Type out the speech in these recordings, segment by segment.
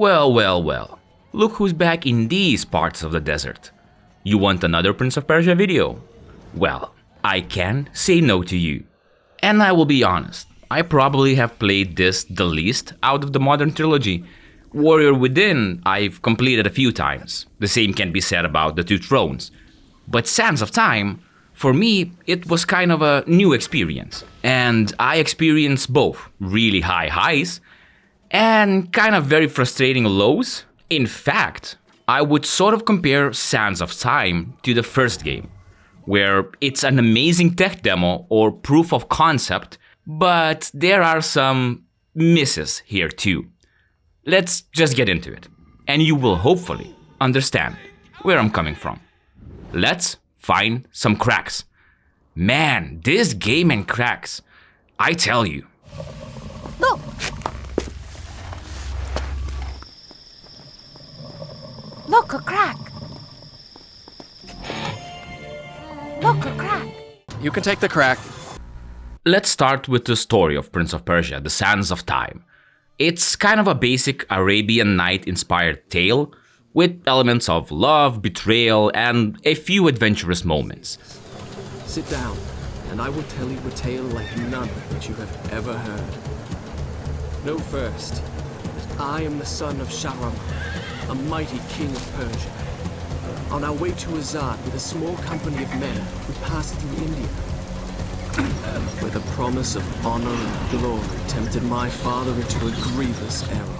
Well, well, well. Look who's back in these parts of the desert. You want another Prince of Persia video? Well, I can say no to you. And I will be honest, I probably have played this the least out of the modern trilogy. Warrior Within I've completed a few times. The same can be said about the Two Thrones. But Sands of Time, for me, it was kind of a new experience. And I experienced both really high highs and kind of very frustrating lows. In fact, I would sort of compare Sands of Time to the first game, where it's an amazing tech demo or proof of concept, but there are some misses here too. Let's just get into it, and you will hopefully understand where I'm coming from. Let's find some cracks. Man, this game and cracks, I tell you. Look! Look, a crack! Look, a crack! You can take the crack. Let's start with the story of Prince of Persia, The Sands of Time. It's kind of a basic Arabian Night-inspired tale with elements of love, betrayal, and a few adventurous moments. Sit down, and I will tell you a tale like none that you have ever heard. Know first that I am the son of Shahram, a mighty king of Persia. On our way to Azad with a small company of men, we passed through India, where the promise of honor and glory tempted my father into a grievous error.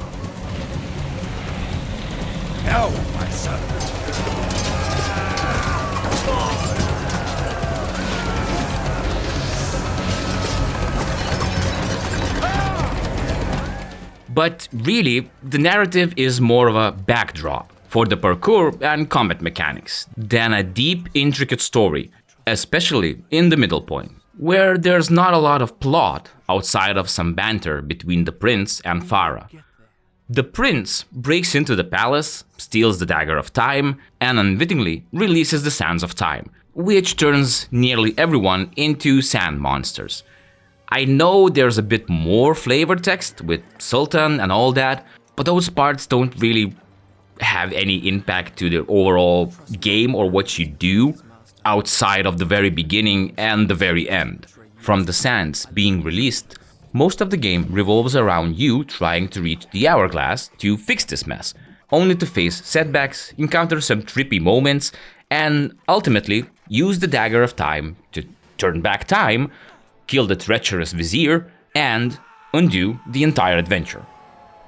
No, my son. But really, the narrative is more of a backdrop for the parkour and combat mechanics than a deep, intricate story, especially in the middle point, where there's not a lot of plot outside of some banter between the prince and Farah. The prince breaks into the palace, steals the dagger of time, and unwittingly releases the sands of time, which turns nearly everyone into sand monsters. I know there's a bit more flavor text with Sultan and all that, but those parts don't really have any impact to the overall game or what you do outside of the very beginning and the very end. From the sands being released, most of the game revolves around you trying to reach the hourglass to fix this mess, only to face setbacks, encounter some trippy moments, and ultimately use the dagger of time to turn back time, kill the treacherous vizier, and undo the entire adventure.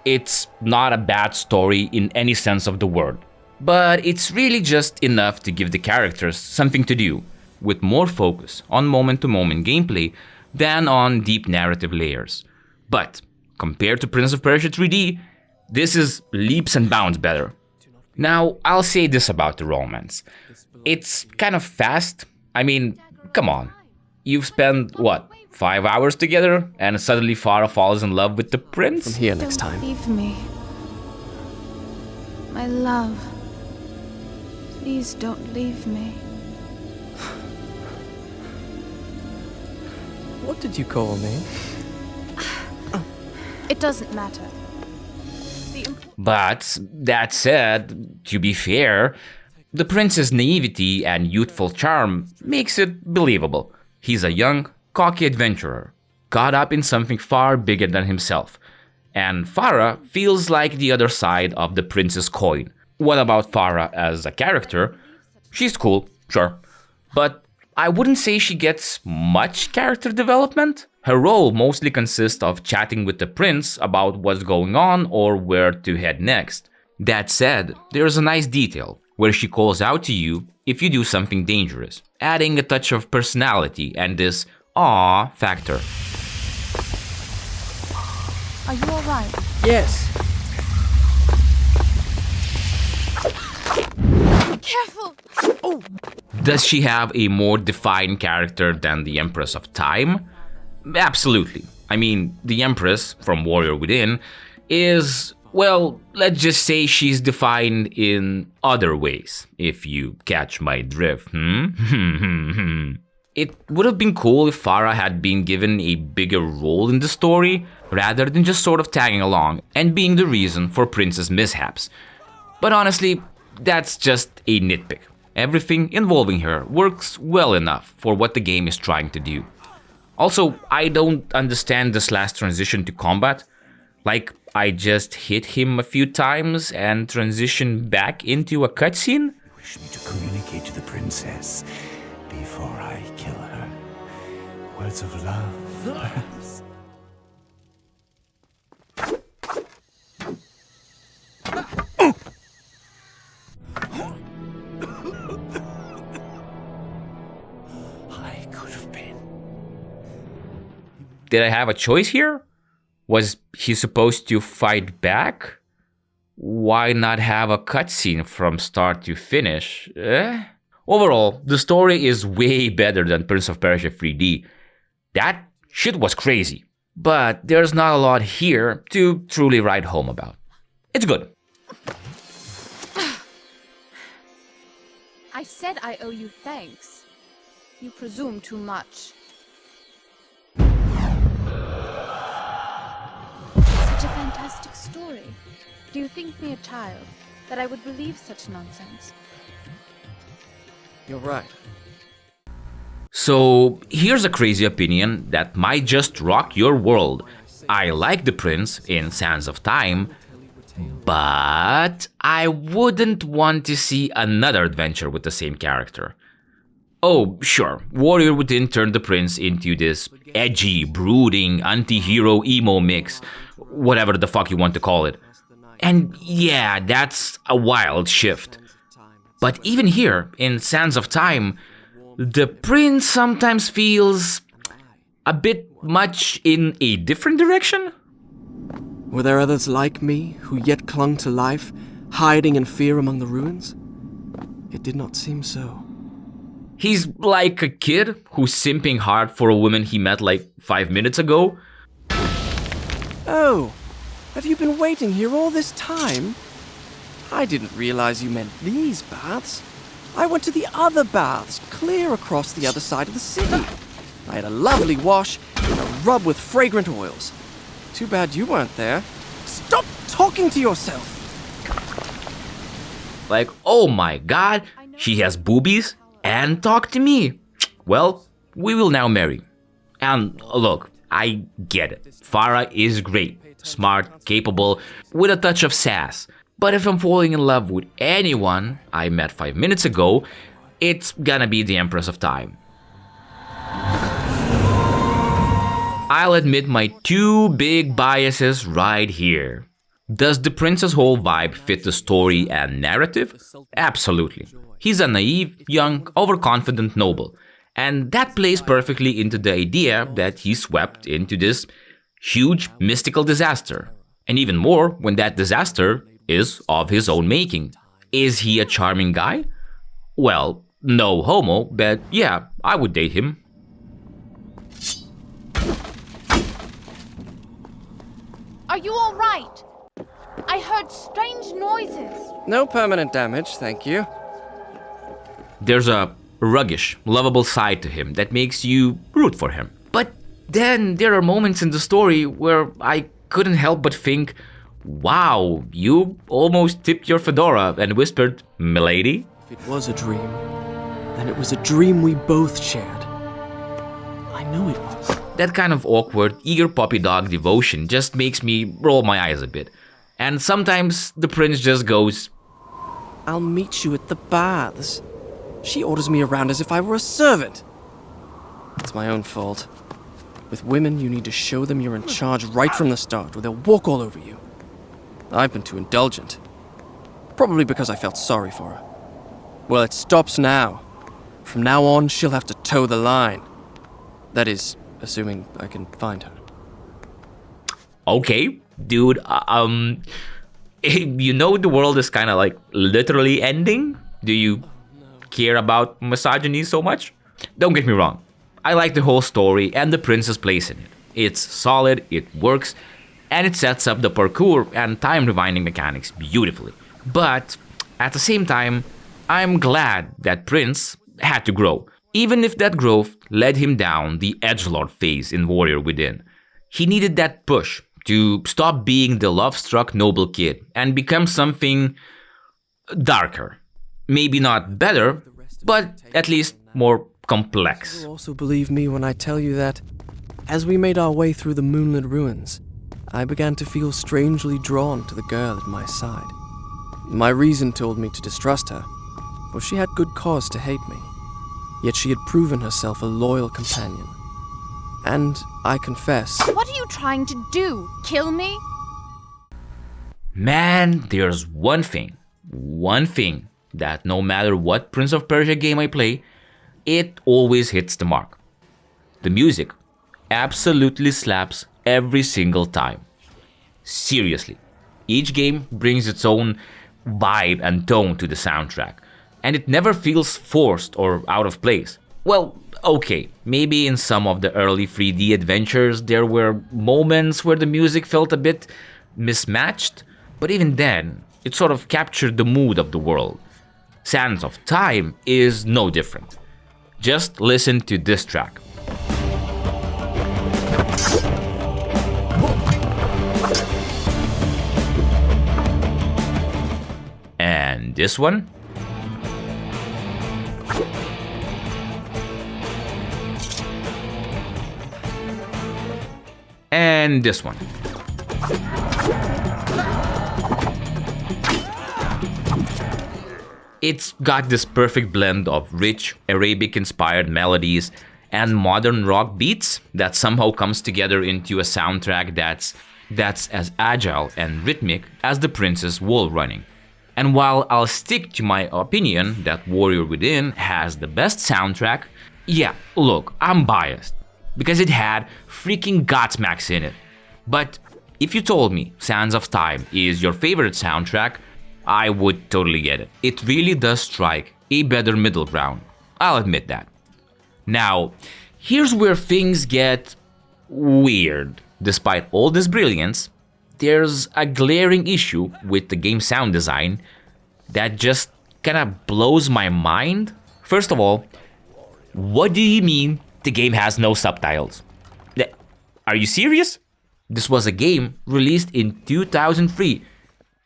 It's not a bad story in any sense of the word, but it's really just enough to give the characters something to do, with more focus on moment-to-moment gameplay than on deep narrative layers. But compared to Prince of Persia 3D, this is leaps and bounds better. Now, I'll say this about the romance. It's kind of fast. I mean, come on. You've spent, what, 5 hours together, and suddenly Farah falls in love with the prince? From here next time. Don't leave me. My love. Please don't leave me. What did you call me? It doesn't matter. But, that said, to be fair, the prince's naivety and youthful charm makes it believable. He's a young, cocky adventurer, caught up in something far bigger than himself. And Farah feels like the other side of the prince's coin. What about Farah as a character? She's cool, sure. But I wouldn't say she gets much character development. Her role mostly consists of chatting with the prince about what's going on or where to head next. That said, there's a nice detail where she calls out to you if you do something dangerous, adding a touch of personality and this "aw" factor. Are you alright? Yes. Careful! Does she have a more defined character than the Empress of Time? Absolutely. I mean, the Empress from Warrior Within is, well, let's just say she's defined in other ways, if you catch my drift, It would have been cool if Farah had been given a bigger role in the story, rather than just sort of tagging along and being the reason for Prince's mishaps. But honestly, that's just a nitpick. Everything involving her works well enough for what the game is trying to do. Also, I don't understand this last transition to combat. Like, I just hit him a few times and transition back into a cutscene? Wish me to communicate to the princess before I kill her. Words of love, perhaps. I could have been. Did I have a choice here? Was he supposed to fight back? Why not have a cutscene from start to finish? Overall, the story is way better than Prince of Persia 3D. That shit was crazy. But there's not a lot here to truly write home about. It's good. I said I owe you thanks. You presume too much. Such a fantastic story. Do you think me a child, that I would believe such nonsense? You're right. So here's a crazy opinion that might just rock your world. I like the prince in Sands of Time, but I wouldn't want to see another adventure with the same character. Oh, sure, Warrior Within turned the prince into this edgy, brooding, anti-hero emo mix, whatever the fuck you want to call it. And yeah, that's a wild shift. But even here, in Sands of Time, the prince sometimes feels a bit much in a different direction. Were there others like me who yet clung to life, hiding in fear among the ruins? It did not seem so. He's like a kid who's simping hard for a woman he met like 5 minutes ago. Oh, have you been waiting here all this time? I didn't realize you meant these baths. I went to the other baths, clear across the other side of the city. I had a lovely wash and a rub with fragrant oils. Too bad you weren't there. Stop talking to yourself! Like, oh my god, she has boobies and talk to me. Well, we will now marry. And look, I get it. Farah is great, smart, capable, with a touch of sass. But if I'm falling in love with anyone I met 5 minutes ago, it's gonna be the Empress of Time. I'll admit my two big biases right here. Does the prince's whole vibe fit the story and narrative? Absolutely. He's a naive, young, overconfident noble. And that plays perfectly into the idea that he's swept into this huge mystical disaster. And even more when that disaster is of his own making. Is he a charming guy? Well, no homo, but yeah, I would date him. Are you all right? I heard strange noises. No permanent damage, thank you. There's a ruggish, lovable side to him that makes you root for him. But then there are moments in the story where I couldn't help but think, wow, you almost tipped your fedora and whispered, "Milady?" If it was a dream, then it was a dream we both shared. I know it was. That kind of awkward, eager puppy dog devotion just makes me roll my eyes a bit. And sometimes the prince just goes, I'll meet you at the baths. She orders me around as if I were a servant. It's my own fault. With women, you need to show them you're in charge right from the start, or they'll walk all over you. I've been too indulgent. Probably because I felt sorry for her. Well, it stops now. From now on, she'll have to toe the line. That is, assuming I can find her. okay, dude, you know the world is kind of like literally ending? Do you care about misogyny so much? Don't get me wrong. I like the whole story and the prince's place in it. It's solid, it works, and it sets up the parkour and time rewinding mechanics beautifully. But at the same time, I'm glad that Prince had to grow. Even if that growth led him down the edgelord phase in Warrior Within, he needed that push to stop being the love-struck noble kid and become something darker. Maybe not better, but at least more complex. You'll also believe me when I tell you that, as we made our way through the moonlit ruins, I began to feel strangely drawn to the girl at my side. My reason told me to distrust her, for she had good cause to hate me. Yet she had proven herself a loyal companion. And I confess... What are you trying to do? Kill me? Man, there's one thing that no matter what Prince of Persia game I play, it always hits the mark. The music absolutely slaps every single time. Seriously, each game brings its own vibe and tone to the soundtrack, and it never feels forced or out of place. Well, okay, maybe in some of the early 3D adventures there were moments where the music felt a bit mismatched, but even then, it sort of captured the mood of the world. Sands of Time is no different. Just listen to this track. And this one. And this one. It's got this perfect blend of rich Arabic-inspired melodies and modern rock beats that somehow comes together into a soundtrack that's as agile and rhythmic as the prince's wall running. And while I'll stick to my opinion that Warrior Within has the best soundtrack, yeah, look, I'm biased because it had freaking Godsmacks in it. But if you told me Sands of Time is your favorite soundtrack, I would totally get it. It really does strike a better middle ground. I'll admit that. Now, here's where things get weird. Despite all this brilliance, there's a glaring issue with the game's sound design that just kinda blows my mind. First of all, what do you mean the game has no subtitles? Are you serious? This was a game released in 2003,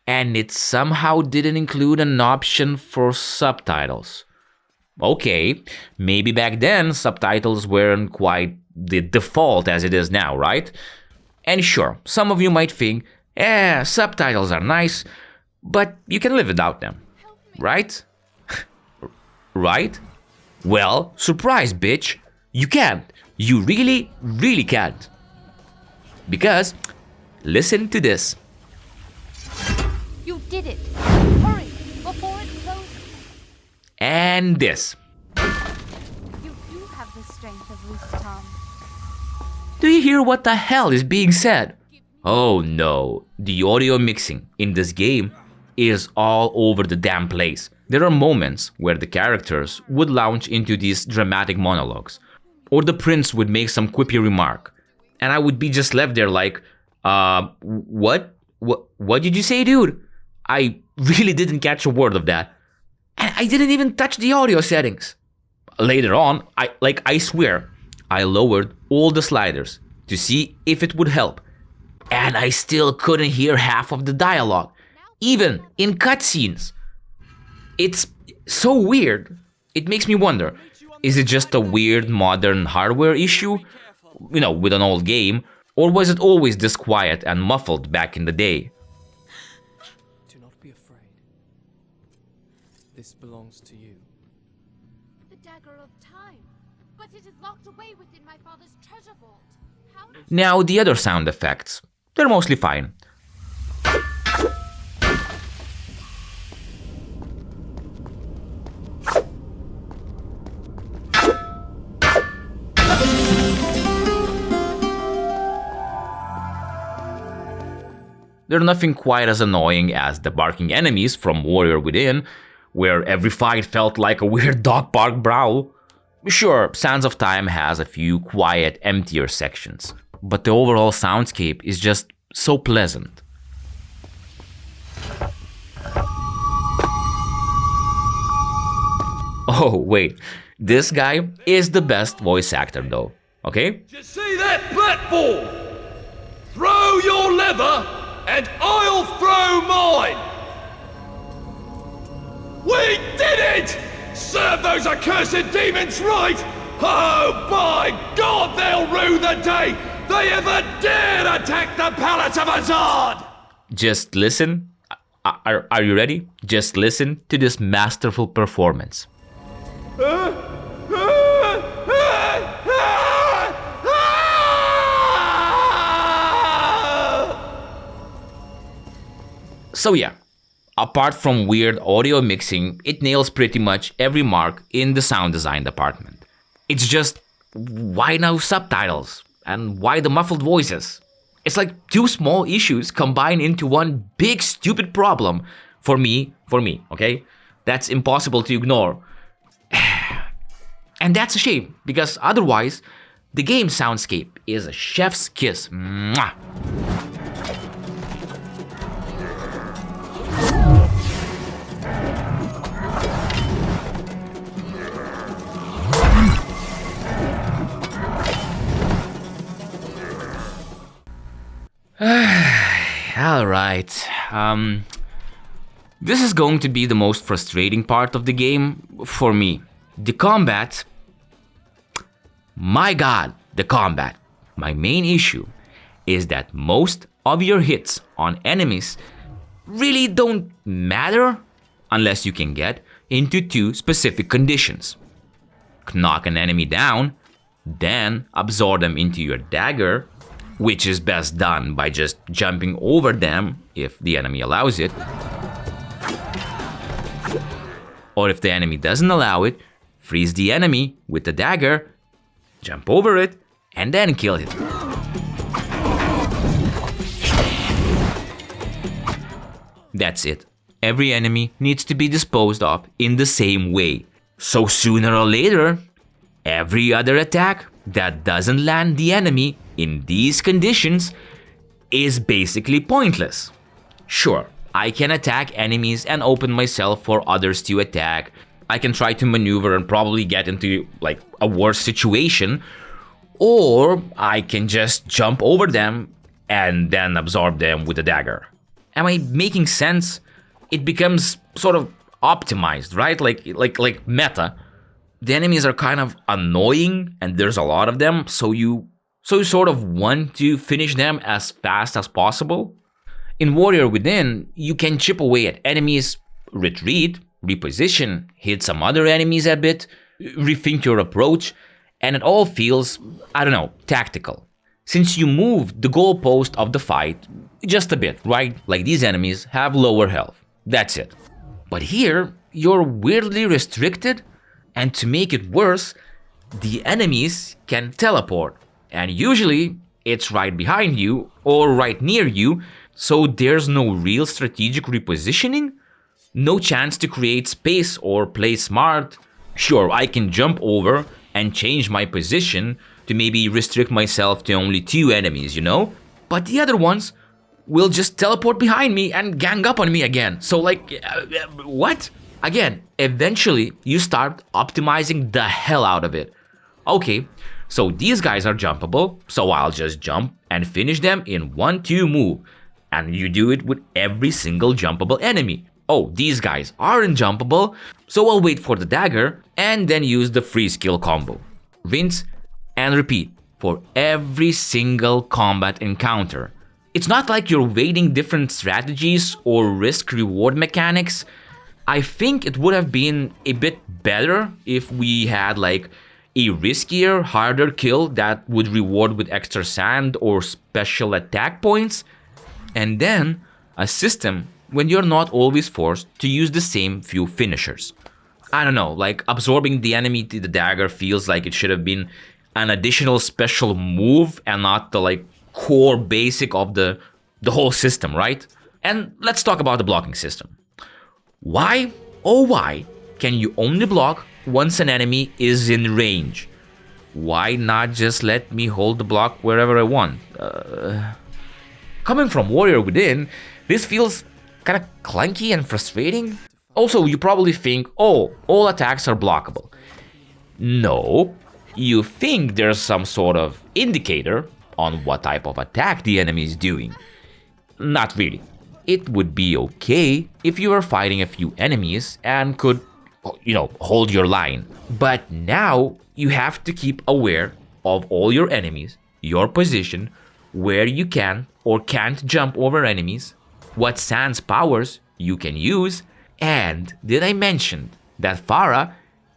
and it somehow didn't include an option for subtitles. Okay, maybe back then subtitles weren't quite the default as it is now, right? And sure, some of you might think, subtitles are nice, but you can live without them, right? Right? Well, surprise, bitch, you can't. You really, really can't. Because, listen to this. You did it! Hurry, before it closes! And this. You do have the strength of loose tongue. Do you hear what the hell is being said? Oh no, the audio mixing in this game is all over the damn place. There are moments where the characters would launch into these dramatic monologues, or the prince would make some quippy remark, and I would be just left there like, what did you say, dude? I really didn't catch a word of that. And I didn't even touch the audio settings. Later on, I swear, I lowered all the sliders to see if it would help. And I still couldn't hear half of the dialogue, even in cutscenes. It's so weird. It makes me wonder, is it just a weird modern hardware issue, with an old game, or was it always this quiet and muffled back in the day? Do not be afraid. This belongs to you. The dagger of time. But it is locked away within my father's treasure vault. How? Now, the other sound effects, they're mostly fine. They're nothing quite as annoying as the barking enemies from Warrior Within, where every fight felt like a weird dog park brawl. Sure, Sands of Time has a few quiet, emptier sections, but the overall soundscape is just so pleasant. Oh, wait, This guy is the best voice actor though, okay? You see that platform? Throw your lever and I'll throw mine! We did it! Serve those accursed demons right! Oh my God, they'll rue the day they ever dared attack the Palace of Azad! Just listen. Are you ready? Just listen to this masterful performance. So yeah, apart from weird audio mixing, it nails pretty much every mark in the sound design department. It's just, why no subtitles? And why the muffled voices? It's like two small issues combined into one big stupid problem for me, okay? That's impossible to ignore. And that's a shame, because otherwise, the game soundscape is a chef's kiss. Mwah. Alright, this is going to be the most frustrating part of the game for me. The combat. My god, the combat. My main issue is that most of your hits on enemies really don't matter unless you can get into two specific conditions. Knock an enemy down, then absorb them into your dagger, which is best done by just jumping over them if the enemy allows it. Or if the enemy doesn't allow it, freeze the enemy with the dagger, jump over it, and then kill it. That's it. Every enemy needs to be disposed of in the same way. So sooner or later, every other attack that doesn't land the enemy in these conditions is basically pointless. Sure, I can attack enemies and open myself for others to attack. I can try to maneuver and probably get into like a worse situation, or I can just jump over them and then absorb them with a dagger. Am I making sense? It becomes sort of optimized, right? Like meta. The enemies are kind of annoying and there's a lot of them, so you sort of want to finish them as fast as possible. In Warrior Within, you can chip away at enemies, retreat, reposition, hit some other enemies a bit, rethink your approach, and it all feels, I don't know, tactical. Since you move the goalpost of the fight just a bit, right? Like these enemies have lower health. That's it. But here, you're weirdly restricted, and to make it worse, the enemies can teleport. And usually, it's right behind you or right near you, so there's no real strategic repositioning, no chance to create space or play smart. Sure, I can jump over and change my position to maybe restrict myself to only two enemies, you know? But the other ones will just teleport behind me and gang up on me again. So like, what? Again, eventually you start optimizing the hell out of it. Okay, so these guys are jumpable, so I'll just jump and finish them in 1-2 move. And you do it with every single jumpable enemy. Oh, these guys aren't jumpable, so I'll wait for the dagger and then use the free skill combo. Rinse and repeat for every single combat encounter. It's not like you're weighting different strategies or risk-reward mechanics. I think it would have been a bit better if we had like a riskier, harder kill that would reward with extra sand or special attack points, and then a system when you're not always forced to use the same few finishers. I don't know, like absorbing the enemy to the dagger feels like it should have been an additional special move and not the like core basic of the whole system, right? And let's talk about the blocking system. Why, oh why, can you only block once an enemy is in range? Why not just let me hold the block wherever I want? Coming from Warrior Within, this feels kind of clunky and frustrating. Also, you probably think, oh, all attacks are blockable. No, you think there's some sort of indicator on what type of attack the enemy is doing. Not really. It would be okay if you were fighting a few enemies and could, hold your line. But now you have to keep aware of all your enemies, your position, where you can or can't jump over enemies, what sans powers you can use, and did I mention that Farah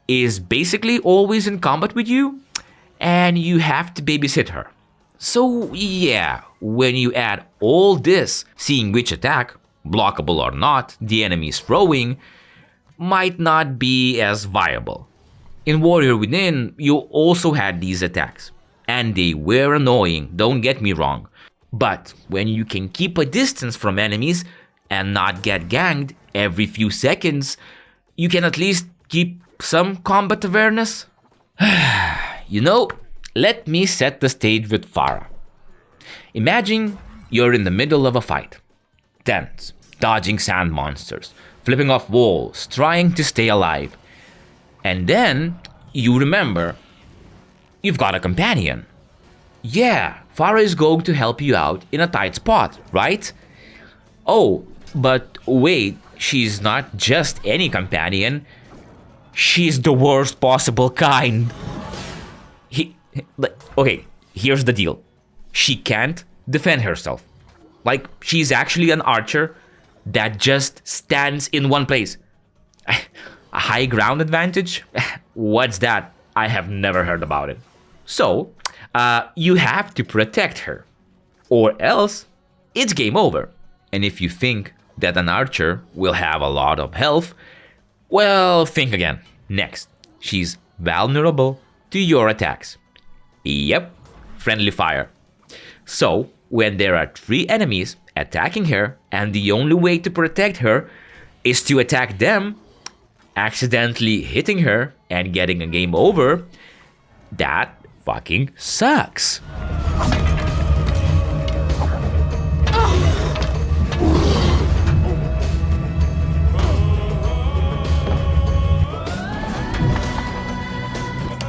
is basically always in combat with you and you have to babysit her. So yeah, when you add all this, seeing which attack, blockable or not, the enemy is throwing, might not be as viable. In Warrior Within, you also had these attacks, and they were annoying, don't get me wrong. But when you can keep a distance from enemies and not get ganged every few seconds, you can at least keep some combat awareness. Let me set the stage with Farah. Imagine you're in the middle of a fight. Tense, dodging sand monsters, flipping off walls, trying to stay alive. And then you remember you've got a companion. Yeah, Farah is going to help you out in a tight spot, right? Oh, but wait, she's not just any companion. She's the worst possible kind. Okay, here's the deal. She can't defend herself. Like, she's actually an archer that just stands in one place. A high ground advantage? What's that? I have never heard about it. So, you have to protect her, or else it's game over. And if you think that an archer will have a lot of health, well, think again. Next, she's vulnerable to your attacks. Yep, friendly fire. So, when there are 3 enemies attacking her, and the only way to protect her is to attack them, accidentally hitting her and getting a game over, that fucking sucks.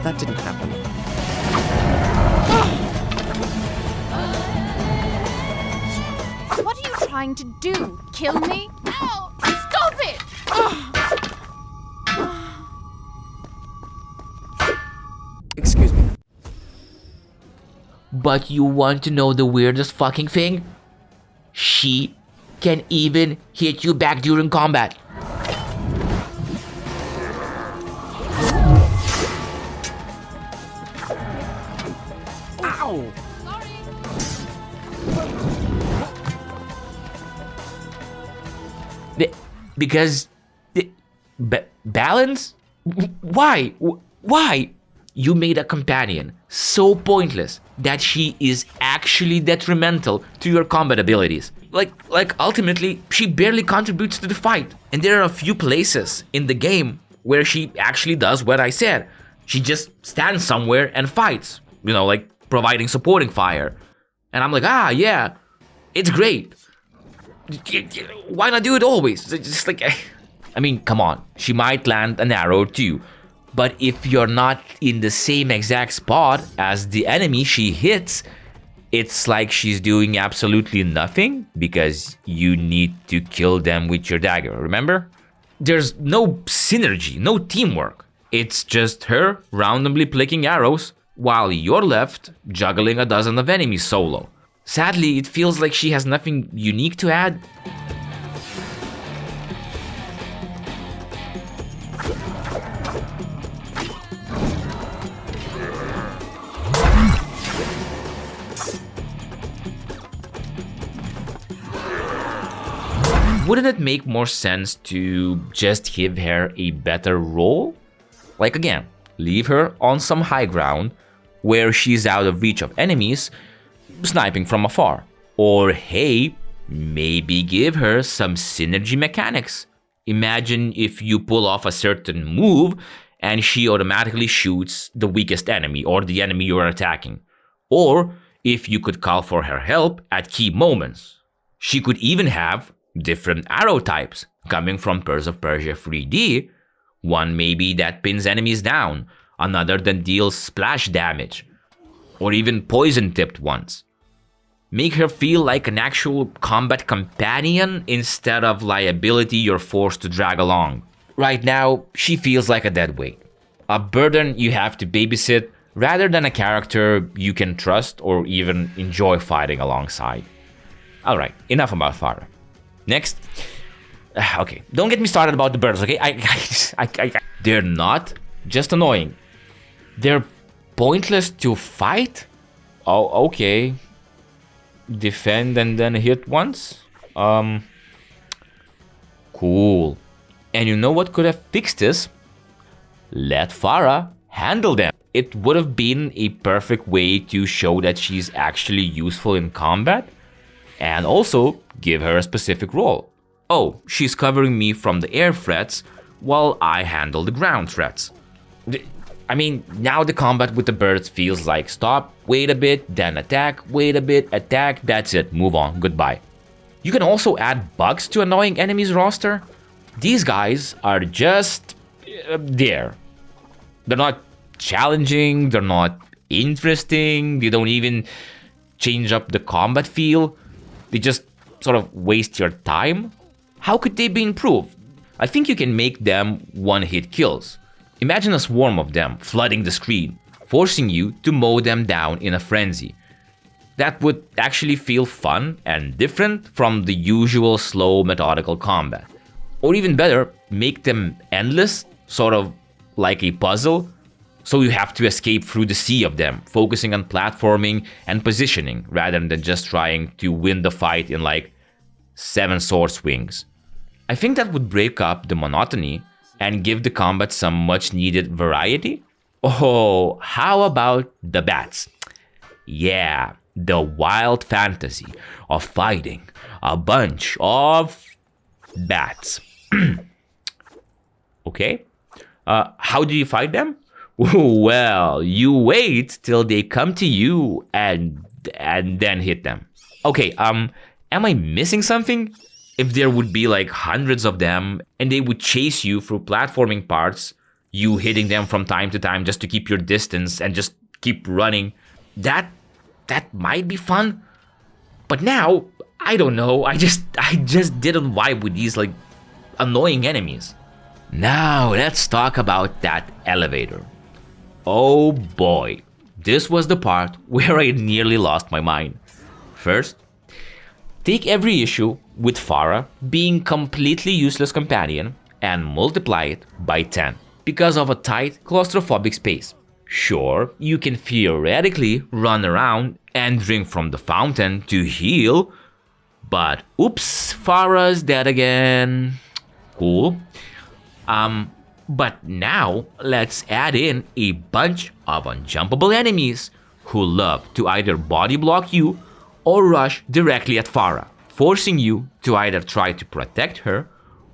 That didn't happen. What are you trying to do? Kill me? Ow! Stop it! Excuse me. But you want to know the weirdest fucking thing? She can even hit you back during combat. Ow! Because balance? Why? Why? You made a companion so pointless that she is actually detrimental to your combat abilities. Like ultimately, she barely contributes to the fight. And there are a few places in the game where she actually does what I said. She just stands somewhere and fights, like providing supporting fire. And I'm like, yeah, it's great. Why not do it always? Just like, I mean, come on. She might land an arrow too. But if you're not in the same exact spot as the enemy she hits, it's like she's doing absolutely nothing because you need to kill them with your dagger, remember? There's no synergy, no teamwork. It's just her randomly picking arrows while you're left juggling a dozen of enemies solo. Sadly, it feels like she has nothing unique to add. Wouldn't it make more sense to just give her a better role? Like again, leave her on some high ground where she's out of reach of enemies, sniping from afar. Or hey, maybe give her some synergy mechanics. Imagine if you pull off a certain move and she automatically shoots the weakest enemy or the enemy you're attacking. Or if you could call for her help at key moments. She could even have different arrow types coming from Prince of Persia 3D. One maybe that pins enemies down, another that deals splash damage, or even poison-tipped ones. Make her feel like an actual combat companion instead of liability you're forced to drag along. Right now, she feels like a dead weight, a burden you have to babysit rather than a character you can trust or even enjoy fighting alongside. Alright, enough about Farah. Next. Okay, don't get me started about the birds, okay? They're not just annoying. They're pointless to fight? Oh, okay. Defend and then hit once? Cool. And you know what could have fixed this? Let Farah handle them. It would have been a perfect way to show that she's actually useful in combat, and also give her a specific role. Oh, she's covering me from the air threats while I handle the ground threats. I mean, now the combat with the birds feels like stop, wait a bit, then attack, wait a bit, attack, that's it, move on, goodbye. You can also add bugs to annoying enemies roster. These guys are just there. They're not challenging, they're not interesting, they don't even change up the combat feel. They just sort of waste your time. How could they be improved? I think you can make them one-hit kills. Imagine a swarm of them flooding the screen, forcing you to mow them down in a frenzy. That would actually feel fun and different from the usual slow methodical combat. Or even better, make them endless, sort of like a puzzle, so you have to escape through the sea of them, focusing on platforming and positioning rather than just trying to win the fight in like 7 sword swings. I think that would break up the monotony and give the combat some much needed variety. Oh, how about the bats? Yeah, the wild fantasy of fighting a bunch of bats. Okay, how do you fight them? Well, you wait till they come to you and then hit them. Okay, am I missing something? If there would be like hundreds of them and they would chase you through platforming parts, you hitting them from time to time just to keep your distance and just keep running, that might be fun. But now, I don't know, I just didn't vibe with these like annoying enemies. Now let's talk about that elevator. Oh boy, this was the part where I nearly lost my mind. First, take every issue with Farah being completely useless companion and multiply it by 10 because of a tight claustrophobic space. Sure, you can theoretically run around and drink from the fountain to heal, but oops, Farah's dead again. Cool. But now let's add in a bunch of unjumpable enemies who love to either body block you or rush directly at Farah, forcing you to either try to protect her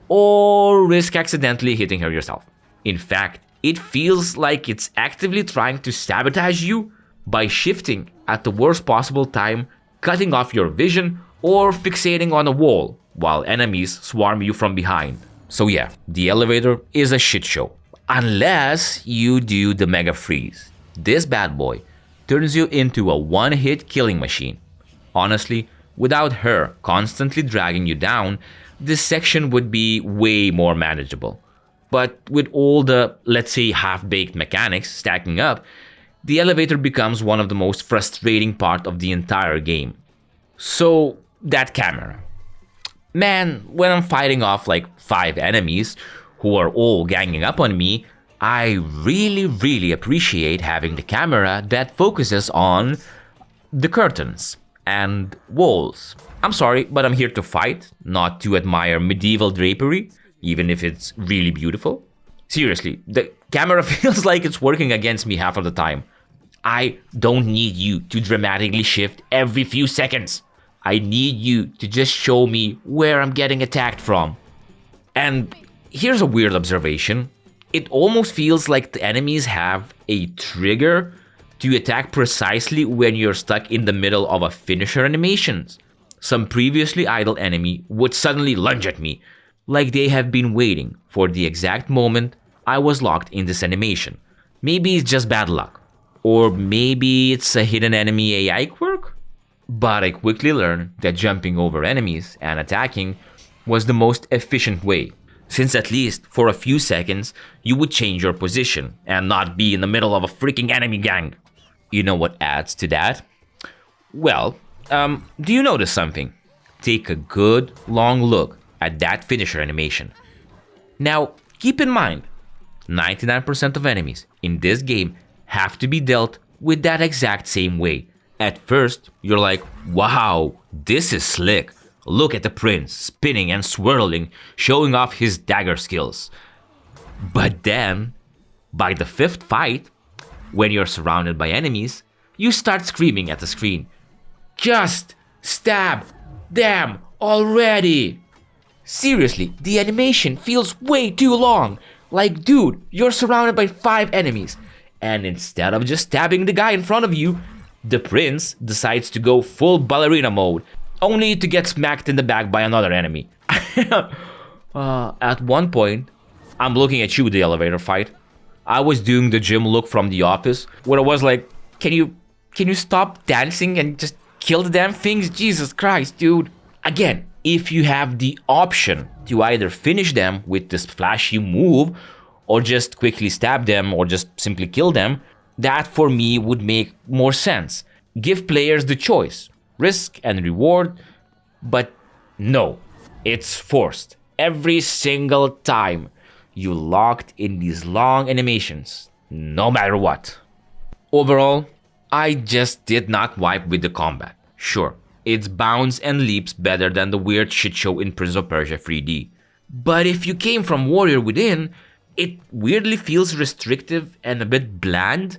or risk accidentally hitting her yourself. In fact, it feels like it's actively trying to sabotage you by shifting at the worst possible time, cutting off your vision or fixating on a wall while enemies swarm you from behind. So yeah, the elevator is a shit show. Unless you do the Mega Freeze. This bad boy turns you into a one-hit killing machine. Honestly, without her constantly dragging you down, this section would be way more manageable. But with all the, let's say, half-baked mechanics stacking up, the elevator becomes one of the most frustrating part of the entire game. So, that camera. Man, when I'm fighting off like 5 enemies who are all ganging up on me, I really appreciate having the camera that focuses on the curtains and walls. I'm sorry, but I'm here to fight, not to admire medieval drapery, even if it's really beautiful. Seriously, the camera feels like it's working against me half of the time. I don't need you to dramatically shift every few seconds. I need you to just show me where I'm getting attacked from. And here's a weird observation. It almost feels like the enemies have a trigger to attack precisely when you're stuck in the middle of a finisher animations. Some previously idle enemy would suddenly lunge at me, like they have been waiting for the exact moment I was locked in this animation, Maybe it's just bad luck. Or maybe it's a hidden enemy AI quirk? But I quickly learned that jumping over enemies and attacking was the most efficient way, since at least for a few seconds you would change your position and not be in the middle of a freaking enemy gang. You know what adds to that? Well, do you notice something? Take a good long look at that finisher animation. Now, keep in mind, 99% of enemies in this game have to be dealt with that exact same way. At first, you're like, wow, this is slick. Look at the prince spinning and swirling, showing off his dagger skills. But then, by the fifth fight, when you're surrounded by enemies, you start screaming at the screen. Just stab them already! Seriously, the animation feels way too long. Like, dude, you're surrounded by 5 enemies. And instead of just stabbing the guy in front of you, the prince decides to go full ballerina mode, only to get smacked in the back by another enemy. At one point, I'm looking at you, the elevator fight. I was doing the gym look from The Office, where I was like, can you stop dancing and just kill the damn things? Jesus Christ, dude. Again, if you have the option to either finish them with this flashy move, or just quickly stab them, or just simply kill them, that for me would make more sense. Give players the choice, risk and reward, but no, it's forced. Every single time you locked in these long animations, no matter what. Overall, I just did not vibe with the combat. Sure, it's bounce and leaps better than the weird shit show in Prince of Persia 3D. But if you came from Warrior Within, it weirdly feels restrictive and a bit bland,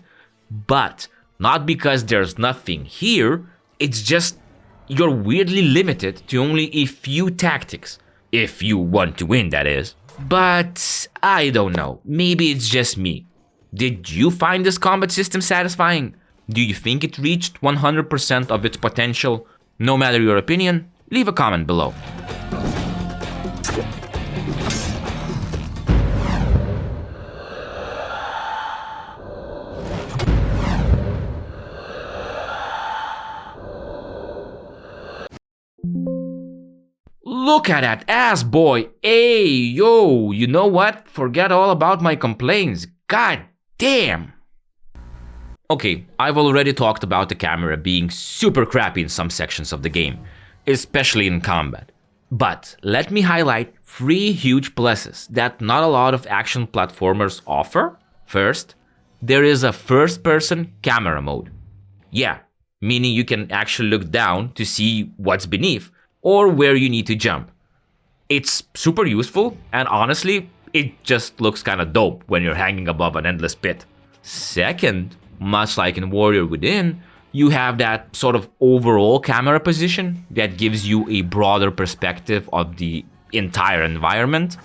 but not because there's nothing here, it's just you're weirdly limited to only a few tactics. If you want to win, that is. But I don't know, maybe it's just me. Did you find this combat system satisfying? Do you think it reached 100% of its potential? No matter your opinion, leave a comment below. Look at that ass, boy. Hey, yo, you know what? Forget all about my complaints. God damn. Okay, I've already talked about the camera being super crappy in some sections of the game, especially in combat. But let me highlight 3 huge pluses that not a lot of action platformers offer. First, there is a first-person camera mode. Yeah, meaning you can actually look down to see what's beneath, or where you need to jump. It's super useful, and honestly, it just looks kinda dope when you're hanging above an endless pit. Second, much like in Warrior Within, you have that sort of overall camera position that gives you a broader perspective of the entire environment.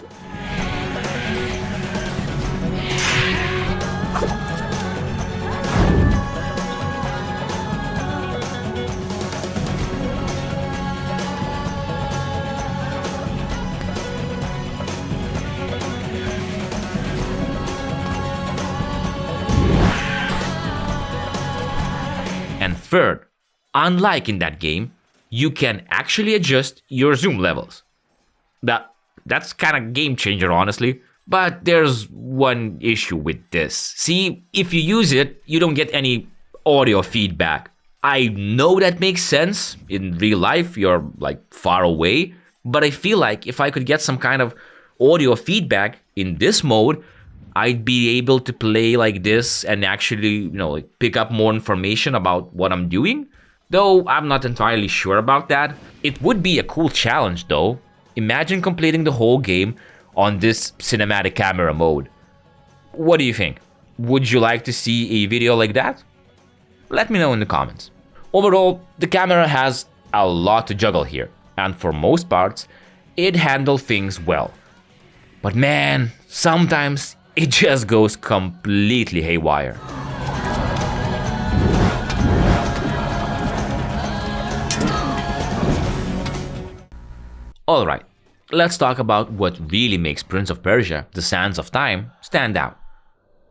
And third, unlike in that game, you can actually adjust your zoom levels. That's kind of game changer, honestly. But there's one issue with this. See, if you use it, you don't get any audio feedback. I know that makes sense. In real life, you're like far away. But I feel like if I could get some kind of audio feedback in this mode, I'd be able to play like this and actually, like pick up more information about what I'm doing. Though I'm not entirely sure about that. It would be a cool challenge though. Imagine completing the whole game on this cinematic camera mode. What do you think? Would you like to see a video like that? Let me know in the comments. Overall, the camera has a lot to juggle here, and for most parts, it handles things well. But man, sometimes it just goes completely haywire. Alright, let's talk about what really makes Prince of Persia: The Sands of Time stand out.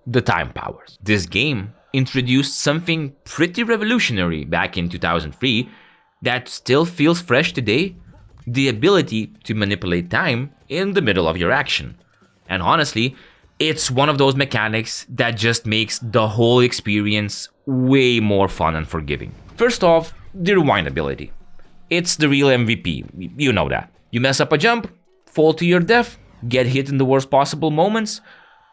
the time powers. This game introduced something pretty revolutionary back in 2003 that still feels fresh today: the ability to manipulate time in the middle of your action. And honestly, it's one of those mechanics that just makes the whole experience way more fun and forgiving. First off, the rewind ability. It's the real MVP, you know that. You mess up a jump, fall to your death, get hit in the worst possible moments,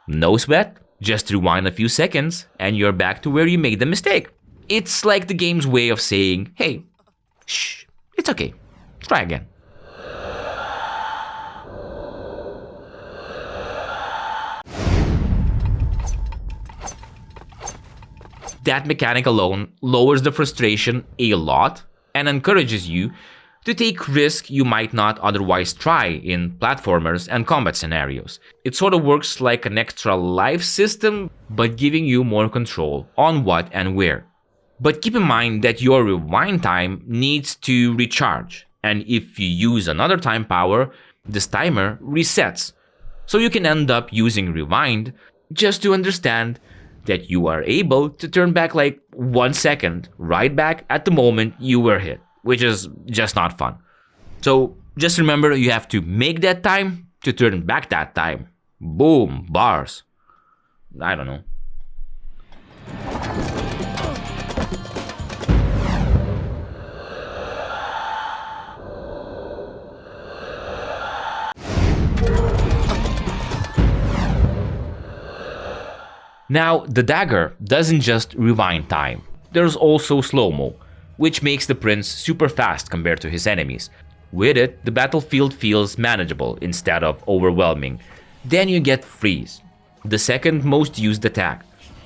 no sweat, just rewind a few seconds and you're back to where you made the mistake. It's like the game's way of saying, hey, shh, it's okay, try again. That mechanic alone lowers the frustration a lot and encourages you to take risks you might not otherwise try in platformers and combat scenarios. It sort of works like an extra life system, but giving you more control on what and where. But keep in mind that your rewind time needs to recharge, and if you use another time power, this timer resets. So you can end up using rewind just to understand that you are able to turn back like 1 second right back at the moment you were hit, which is just not fun. So just remember, you have to make that time to turn back that time. Boom, bars. I don't know. Now, the dagger doesn't just rewind time. There's also slow-mo, which makes the prince super fast compared to his enemies. With it, the battlefield feels manageable instead of overwhelming. Then you get freeze, the second most used attack,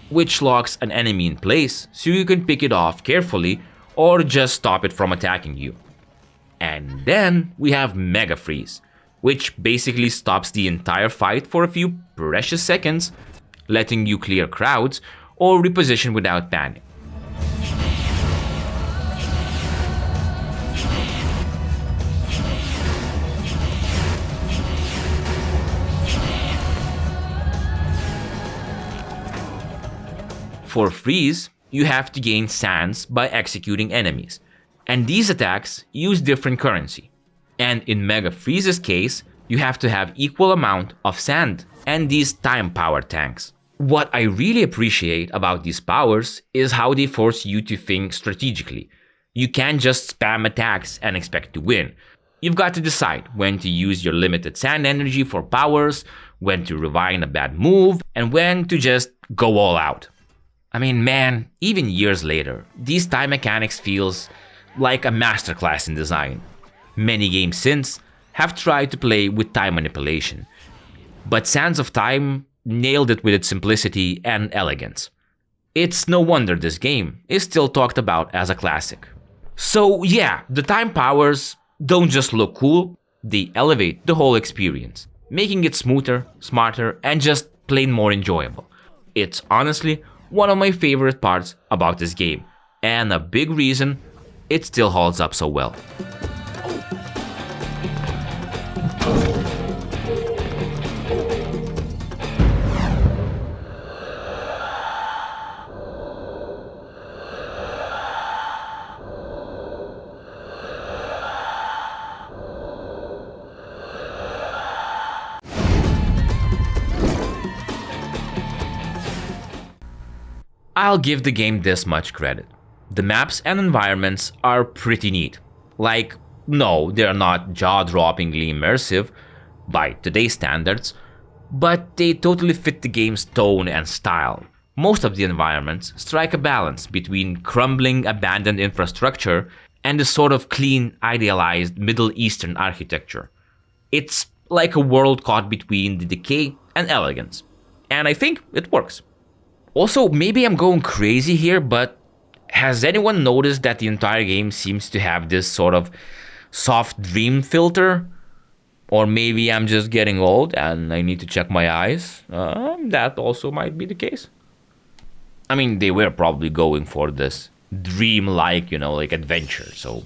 which locks an enemy in place so you can pick it off carefully or just stop it from attacking you. And then we have mega freeze, which basically stops the entire fight for a few precious seconds, letting you clear crowds or reposition without panic. For freeze, you have to gain sands by executing enemies, and these attacks use different currency. And in Mega Freeze's case, you have to have equal amount of sand and these time power tanks. What I really appreciate about these powers is how they force you to think strategically. You can't just spam attacks and expect to win. You've got to decide when to use your limited sand energy for powers, when to rewind a bad move, and when to just go all out. I mean, man, even years later, these time mechanics feels like a masterclass in design. Many games since have tried to play with time manipulation, but Sands of Time nailed it with its simplicity and elegance. It's no wonder this game is still talked about as a classic. So yeah, the time powers don't just look cool, they elevate the whole experience, making it smoother, smarter, and just plain more enjoyable. It's honestly one of my favorite parts about this game, and a big reason it still holds up so well. I'll give the game this much credit. The maps and environments are pretty neat. Like, no, they're not jaw-droppingly immersive by today's standards, but they totally fit the game's tone and style. Most of the environments strike a balance between crumbling, abandoned infrastructure and the sort of clean, idealized Middle Eastern architecture. It's like a world caught between the decay and elegance, and I think it works. Also, maybe I'm going crazy here, but has anyone noticed that the entire game seems to have this sort of soft dream filter? Or maybe I'm just getting old and I need to check my eyes. That also might be the case. I mean, they were probably going for this dream-like, like adventure, so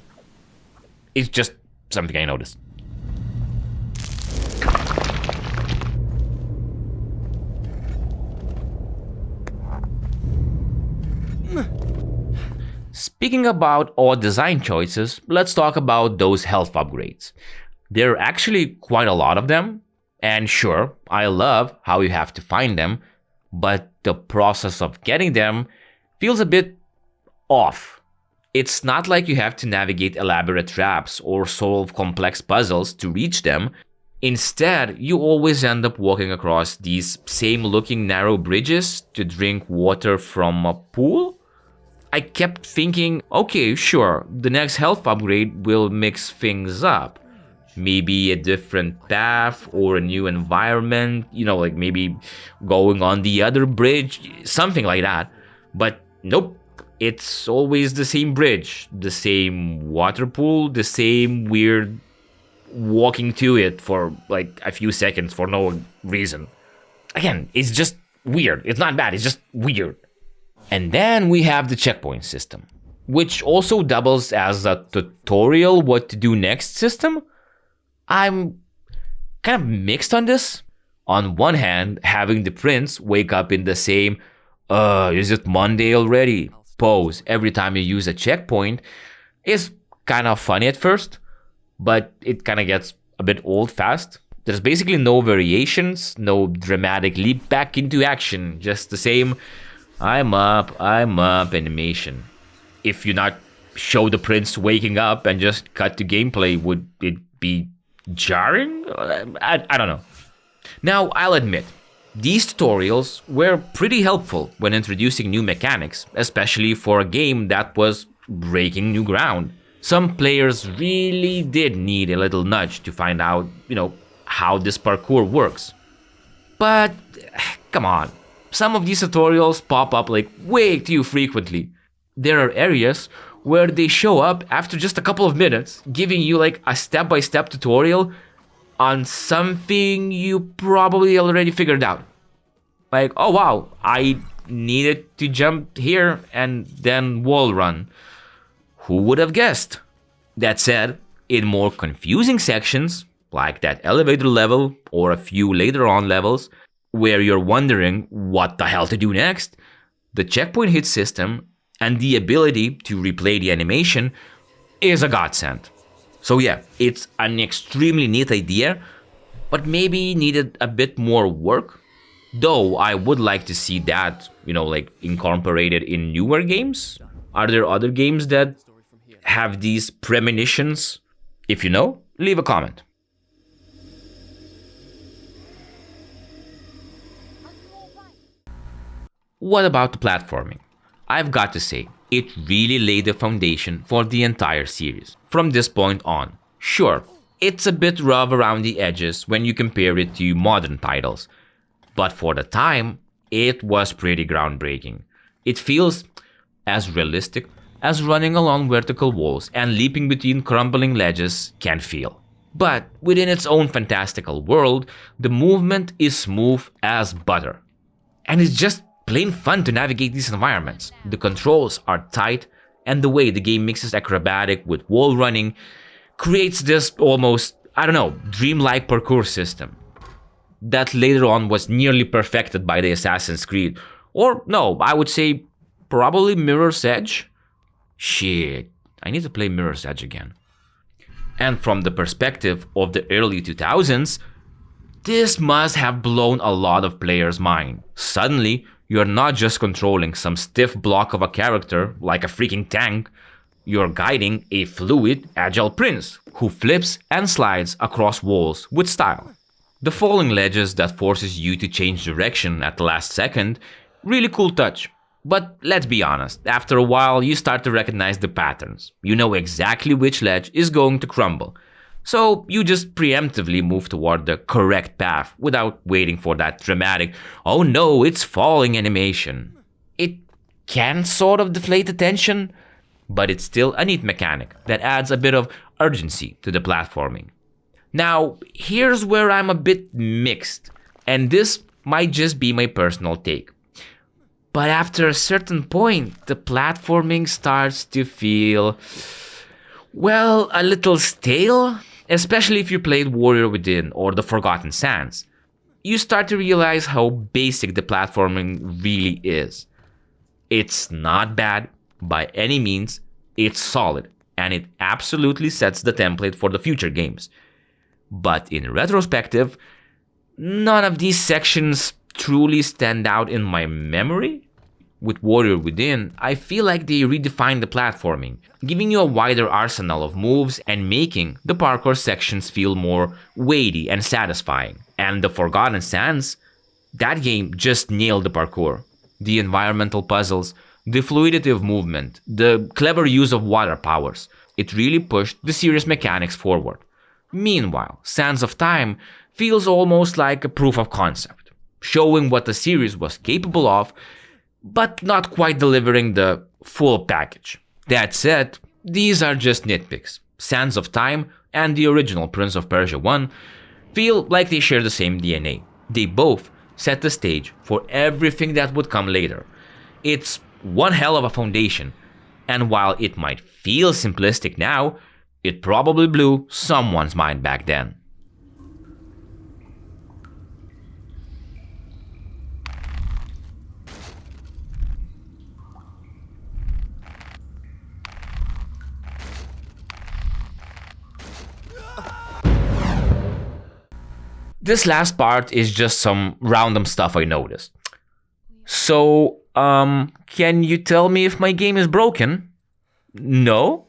it's just something I noticed. Speaking about odd design choices, let's talk about those health upgrades. There are actually quite a lot of them, and sure, I love how you have to find them, but the process of getting them feels a bit off. It's not like you have to navigate elaborate traps or solve complex puzzles to reach them. Instead, you always end up walking across these same looking narrow bridges to drink water from a pool. I kept thinking, okay, sure, the next health upgrade will mix things up. Maybe a different path or a new environment, like maybe going on the other bridge, something like that. But nope, it's always the same bridge, the same water pool, the same weird walking to it for like a few seconds for no reason. Again, it's just weird. It's not bad, it's just weird. And then we have the checkpoint system, which also doubles as a tutorial what to do next system. I'm kind of mixed on this. On one hand, having the prince wake up in the same, is it Monday already? Pose every time you use a checkpoint is kind of funny at first, but it kind of gets a bit old fast. There's basically no variations, no dramatic leap back into action, just the same I'm up animation. If you not show the prince waking up and just cut to gameplay, would it be jarring? I don't know. Now, I'll admit, these tutorials were pretty helpful when introducing new mechanics, especially for a game that was breaking new ground. Some players really did need a little nudge to find out, how this parkour works. But, come on, some of these tutorials pop up like way too frequently. There are areas where they show up after just a couple of minutes, giving you like a step-by-step tutorial on something you probably already figured out. Like, oh wow, I needed to jump here and then wall run. Who would have guessed? That said, in more confusing sections, like that elevator level or a few later on levels, where you're wondering what the hell to do next, the checkpoint hit system and the ability to replay the animation is a godsend. So yeah, it's an extremely neat idea, but maybe needed a bit more work. Though I would like to see that, incorporated in newer games. Are there other games that have these premonitions? If you know, leave a comment. What about the platforming? I've got to say, it really laid the foundation for the entire series. From this point on, sure, it's a bit rough around the edges when you compare it to modern titles, but for the time, it was pretty groundbreaking. It feels as realistic as running along vertical walls and leaping between crumbling ledges can feel. But within its own fantastical world, the movement is smooth as butter. And it's just plain fun to navigate these environments. The controls are tight, and the way the game mixes acrobatic with wall running creates this almost, dreamlike parkour system that later on was nearly perfected by the Assassin's Creed. Or no, I would say probably Mirror's Edge. Shit, I need to play Mirror's Edge again. And from the perspective of the early 2000s, this must have blown a lot of players' mind. Suddenly, you're not just controlling some stiff block of a character like a freaking tank, you're guiding a fluid, agile prince who flips and slides across walls with style. The falling ledges that forces you to change direction at the last second, really cool touch. But let's be honest, after a while you start to recognize the patterns. You know exactly which ledge is going to crumble. So you just preemptively move toward the correct path without waiting for that dramatic, oh no, it's falling animation. It can sort of deflate the tension, but it's still a neat mechanic that adds a bit of urgency to the platforming. Now, here's where I'm a bit mixed, and this might just be my personal take. But after a certain point, the platforming starts to feel, well, a little stale. Especially if you played Warrior Within or The Forgotten Sands. You start to realize how basic the platforming really is. It's not bad by any means, It's solid, and it absolutely sets the template for the future games. But in retrospective, none of these sections truly stand out in my memory. With Warrior Within, I feel like they redefined the platforming, giving you a wider arsenal of moves and making the parkour sections feel more weighty and satisfying. And the Forgotten Sands, that game just nailed the parkour. The environmental puzzles, the fluidity of movement, the clever use of water powers. It really pushed the serious mechanics forward. Meanwhile, Sands of Time feels almost like a proof of concept, showing what the series was capable of, but not quite delivering the full package. That said, these are just nitpicks. Sands of Time and the original Prince of Persia 1 feel like they share the same DNA. They both set the stage for everything that would come later. It's one hell of a foundation, and while it might feel simplistic now, it probably blew someone's mind back then. This last part is just some random stuff I noticed. So, can you tell me if my game is broken? No?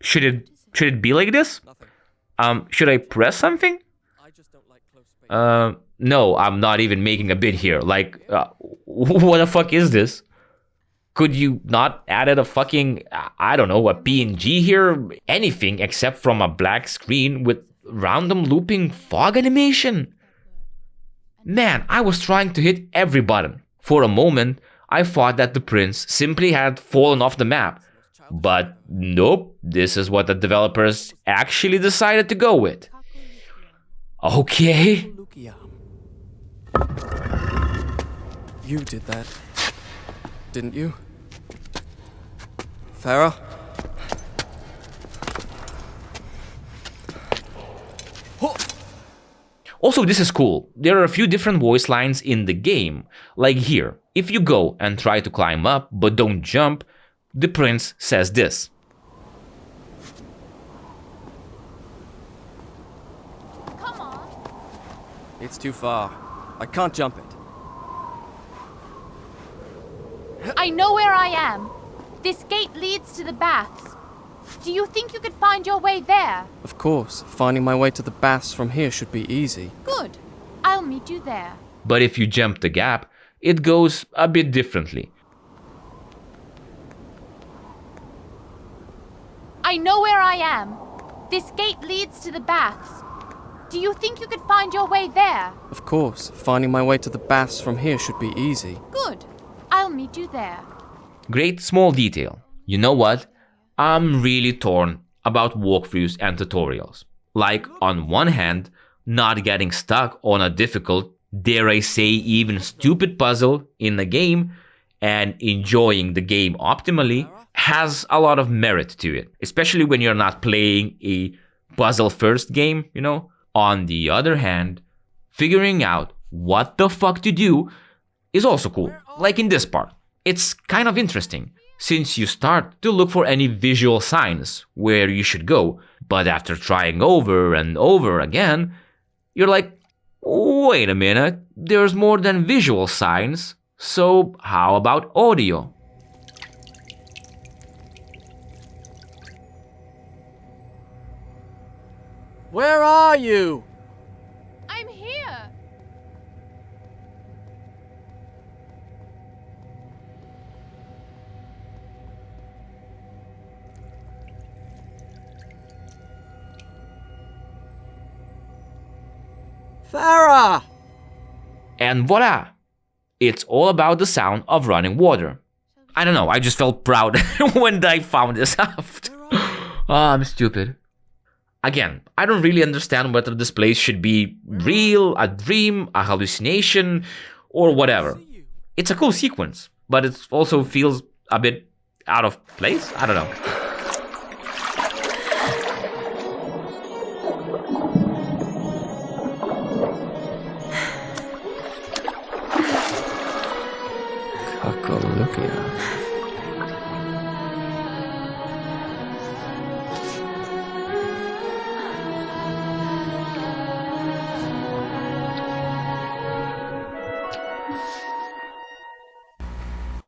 Should it be like this? Should I press something? No, I'm not even making a bit here. Like, what the fuck is this? Could you not added a fucking, I don't know, a PNG here? Anything except from a black screen with random looping fog animation? Man, I was trying to hit every button. For a moment, I thought that the prince simply had fallen off the map. But nope, this is what the developers actually decided to go with. Okay. You did that, didn't you? Farah? Also, this is cool. There are a few different voice lines in the game. Like here, if you go and try to climb up but don't jump, the prince says this. Come on. It's too far. I can't jump it. I know where I am. This gate leads to the baths. Do you think you could find your way there? Of course, finding my way to the baths from here should be easy. Good. I'll meet you there. But if you jump the gap, it goes a bit differently. I know where I am. This gate leads to the baths. Do you think you could find your way there? Of course, finding my way to the baths from here should be easy. Good. I'll meet you there. Great small detail. You know what? I'm really torn about walkthroughs and tutorials. Like, on one hand, not getting stuck on a difficult, dare I say even stupid puzzle in the game and enjoying the game optimally has a lot of merit to it, especially when you're not playing a puzzle-first game, you know? On the other hand, figuring out what the fuck to do is also cool. Like in this part. It's kind of interesting, since you start to look for any visual signs where you should go, but after trying over and over again, you're like, wait a minute, there's more than visual signs, so how about audio? Where are you? I'm here. Farah! And voila! It's all about the sound of running water. I don't know, I just felt proud when I found this out. I'm stupid. Again, I don't really understand whether this place should be real, a dream, a hallucination, or whatever. It's a cool sequence, but it also feels a bit out of place? I don't know.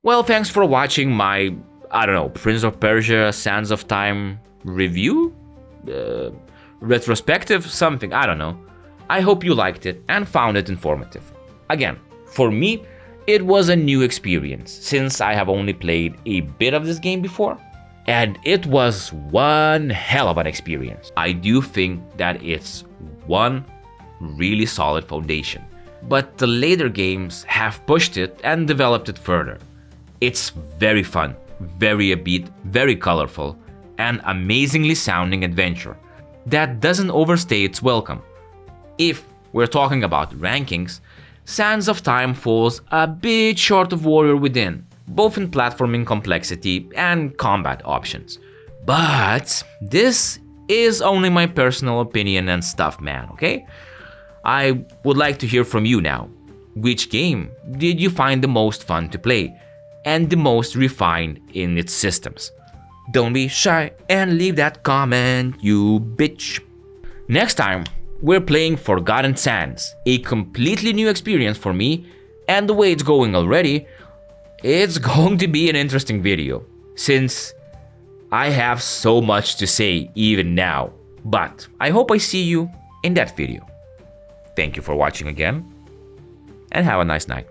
Well, thanks for watching my, I don't know, Prince of Persia Sands of Time review? Retrospective? Something, I don't know. I hope you liked it and found it informative. Again, for me, it was a new experience since I have only played a bit of this game before. And it was one hell of an experience. I do think that it's one really solid foundation. But the later games have pushed it and developed it further. It's very fun, very upbeat, very colorful, and amazingly sounding adventure that doesn't overstay its welcome. If we're talking about rankings, Sands of Time falls a bit short of Warrior Within, both in platforming complexity and combat options. But this is only my personal opinion and stuff, man, okay? I would like to hear from you now. Which game did you find the most fun to play and the most refined in its systems? Don't be shy and leave that comment, you bitch. Next time, we're playing Forgotten Sands, a completely new experience for me, and the way it's going already, it's going to be an interesting video, since I have so much to say even now, but I hope I see you in that video. Thank you for watching again, and have a nice night.